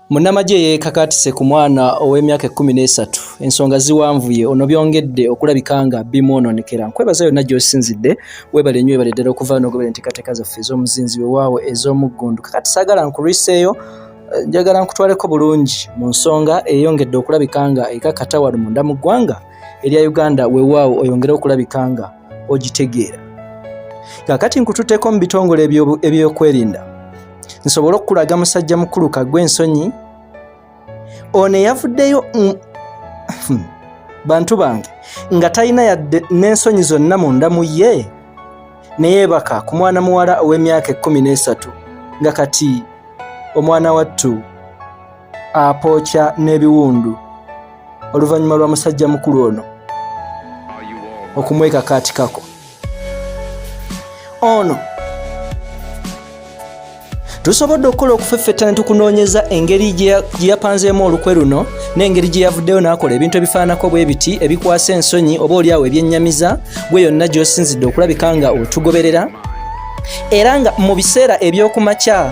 Munnamagye yeekakatise ku mwana ow'emyaka 13 ensonga ziwanvuye ono byongedde okulabika nga bimwononekera. Nkwebaza yonna gy'osinzidde weebale nnyo weebale ddala okuva n'ogobera enteekateeka zaffe ez'omuzinzi wewaawo ez'omuggundu. Kakati saagala nkulwiseeyo, njagala nkutwaleko bulungi mu nsonga eyongedde okulabika nga ekakata wano munda mu ggwanga erya Uganda wewaawo oyongere okulabika nga ogitegeera. Kakati nkututteko mu bitongole ebyokwerinda nsobole okukulaga musajja mukulu Kaggwa Ensonyi ono yavuddeyo bantu bange nga talina yadde n'ensonyi zonna munda mu ye ne yeebaka ku mwana muwala ow'emyaka 13 nga kati omwana wattu apookya n'ebiwundu oluvannyuma lwa musajja mukulu ono okumwekakaatikako. Ono tusobodde okukola okufeffetta ne tukunoonyeza engeri gye yapanzeemu olukwe luno n'engeri gye yavuddeyo n'akola ebintu ebifaanako bwe biti ebikwasa ensonyi oba oliawo ebyennyamiza gwe yonna gy'osinzidde okulabika nga otugoberera, era nga mu biseera eby'okumakya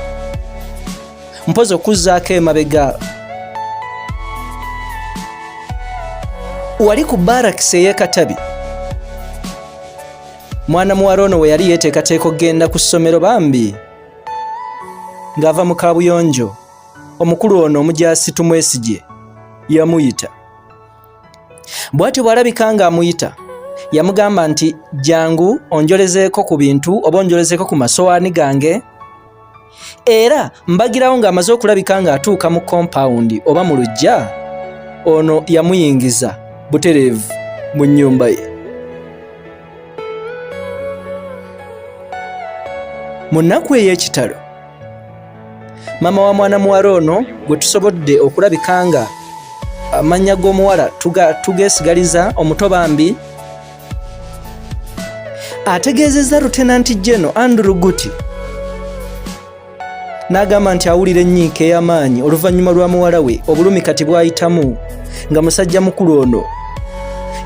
mpozi okuzzaako emabega wali ku barakisi ey'Ekatabi mwana muwala ono we yali yeeteekateeka okgenda ku ssomero bambi ng'ava mu kaabuyonjo omukulu ono omujaasi tumwesigye yamuyita. Bw'atyo bw'alabika ng'amuyita yamugamba nti jangu onjolezeeko ku bintu oba onjolezeeko ku masowaani gange, era mbagirawo ng'amaze okulabika ng'atuuka mu kompawundi oba mu luggya ono yamuyingiza butereevu mu nnyumba ye. Mu nnaku ey'ekitalo mama wa mwana muwala ono gwe tusobodde okulabika nga amannya g'omuwala tugeesigaliza omuto bambi ategeezezza Lieutenant General Andrew Guti n'agamba nti awulira ennyiika ey'amaanyi oluvannyuma lwa muwala we obulumi kati bw'ayitamu nga musajja mukulu ono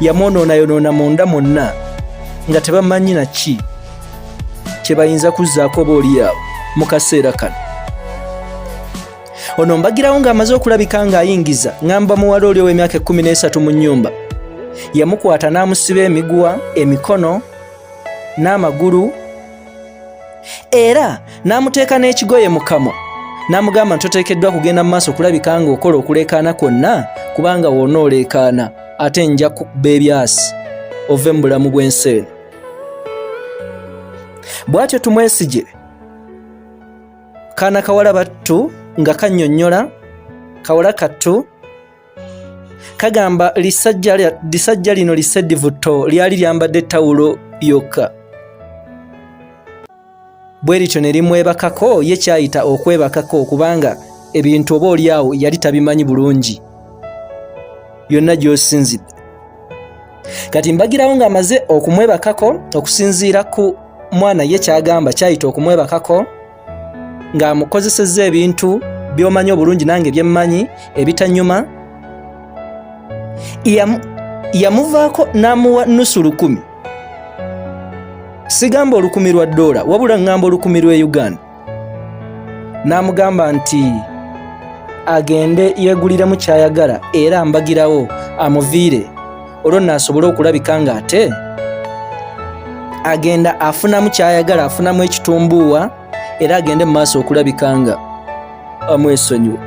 yamwonoonayonoona munda mwonna nga tebamanyi na ki kye bayinza kuzzaako oba oliawo mu kaseera kano. Ono mbagirawo ng'amaze okulabika ng'ayingiza ngamba muwala oli ow'emyaka 13 mu nnyumba yamukwata n'amusiba emiguwa, emikono n'amagulu, era n'amuteeka n'ekigoye mu kamwa n'amugamba nti toteekeddwa kugenda mu maaso okulabika ng'okola okuleekaana kwonna kubanga wonna oleekaana ate nja kukuba ebyasi ove mu bulamu bw'ensi eno. Bw'atyo tumwesigye kaana kawala battu nga kannyonnyola kawala kattu kagamba lisajja lino liseddivu tto lyali lyambadde tawulo yokka. Bwe lityo ne limwebakako ye kyayita okwebakako kubanga ebintu oba oliawo yali tabimanyi bulungi yonna gy'osinzidde. Kati mbagirawo ng'amaze okumwebakako okusinziira ku mwana ye kyagamba kyayita okumwebakako ng'amukozesezza ebintu by'omanyi obulungi nange byemmanyi ebitanyuma, yamuvaako n'amuwa nusu $100. Sigamba $100 lwa $1 wabula ngamba $100 lwa Uganda. N'amugamba nti agende yeeguliremu kyayagala era mbagirawo amuviire olwo naasobole okulabika ng'ate agenda afunamu kyayagala, afunamu ekitumbuuwa era agende mu maaso okulabika nga amwesonyiwa.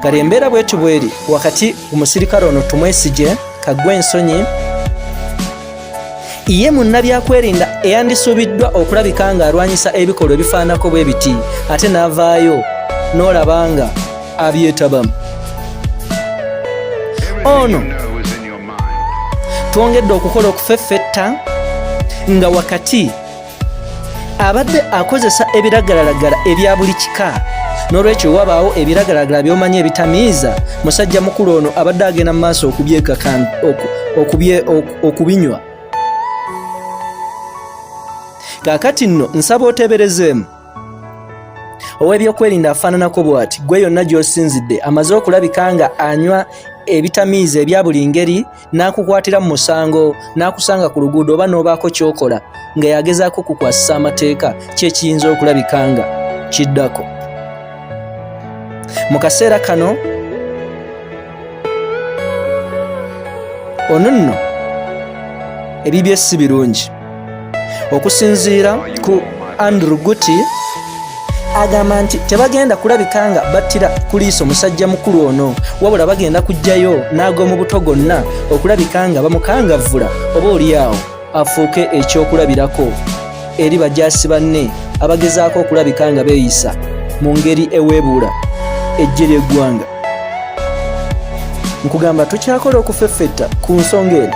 Kale embeera bwetu bweri wakati omusirikale ono tumwesigye Kaggwa Ensonyi ye munnabyakwerinda eyandisuubiddwa okulabika nga alwanyisa ebikolwa ebifaanako bwe biti ate n'avaayo n'olaba nga abyetabamu. Ono twongedde okukola okufeffetta nga wakati abadde akozesa ebiragalalagala ebya buli kika, n'olwekyo wabaawo ebiragalalagala by'omanyi ebitamiiza musajja mukulu ono abadde agenda mu maaso okubinywa. Kaakati nno nsaba oteeberezeemu ow'ebyokwerinda afaananako bw'ati gwe yonna gy'osinzidde amaze okulabika nga anywa ebitamiiza ebya buli ngeri n'akukwatira mu musango n'akusanga ku luguudo oba n'obaako ky'okola nga yagezaako kukwasisa amateeka kyekiyinza okulabika nga kiddako. mu kaseera kano ono nno ebibye si birungi. Okusinziira ku Andrew Guti agamba nti tebagenda kulabika nga battira ku liiso musajja mukulu ono, wabula bagenda kujjayo n'ag'omu buto gonna okulabika nga bamukangavvula oba oliawo afuuke ekyokulabirako eri bajaasi banne abagezaako okulabika nga beeyisa mu ngeri eweebuula eggye ly'eggwanga. Nkugamba tukyakola okufeffetta ku nsonga eno.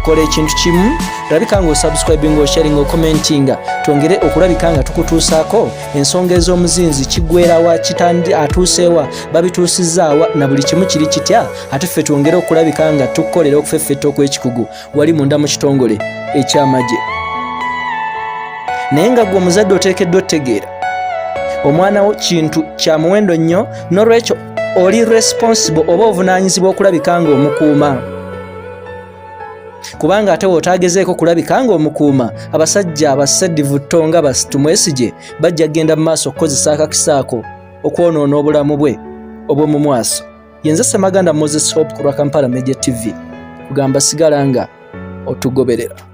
Kola ekintu kimu, labika nga osubscribinga, osharinga, okomentinga, twongere okulabika nga tukutuusaako ensonga ez'omuzinzi kiggweerawa, kitandi atuuseewa, babituusizaawa na buli kimu kiri kitya, ate ffe twongere okulabika nga tukukolera okufeffetta okw'ekikugu wali munda mu kitongole eky'amagye. Naye nga gwe omuzadde oteekeddwa otegeera omwana wo kintu kya muwendo nnyo, n'olwekyo oli responsible oba ovunaanyizibwa okulabika nga omukuuma. Kubanga ate wootagezeeko kulabika nga omukuuma, abasajja abasadivu ttonga Tumwesige bajja kgenda mu maaso okukozesa akakisa ako okwonoona obulamu bwe obw'omu mwaso. Yenze Ssemaganda Moses Hope ku lwa Kampala Media TV kugamba sigala nga otugoberera.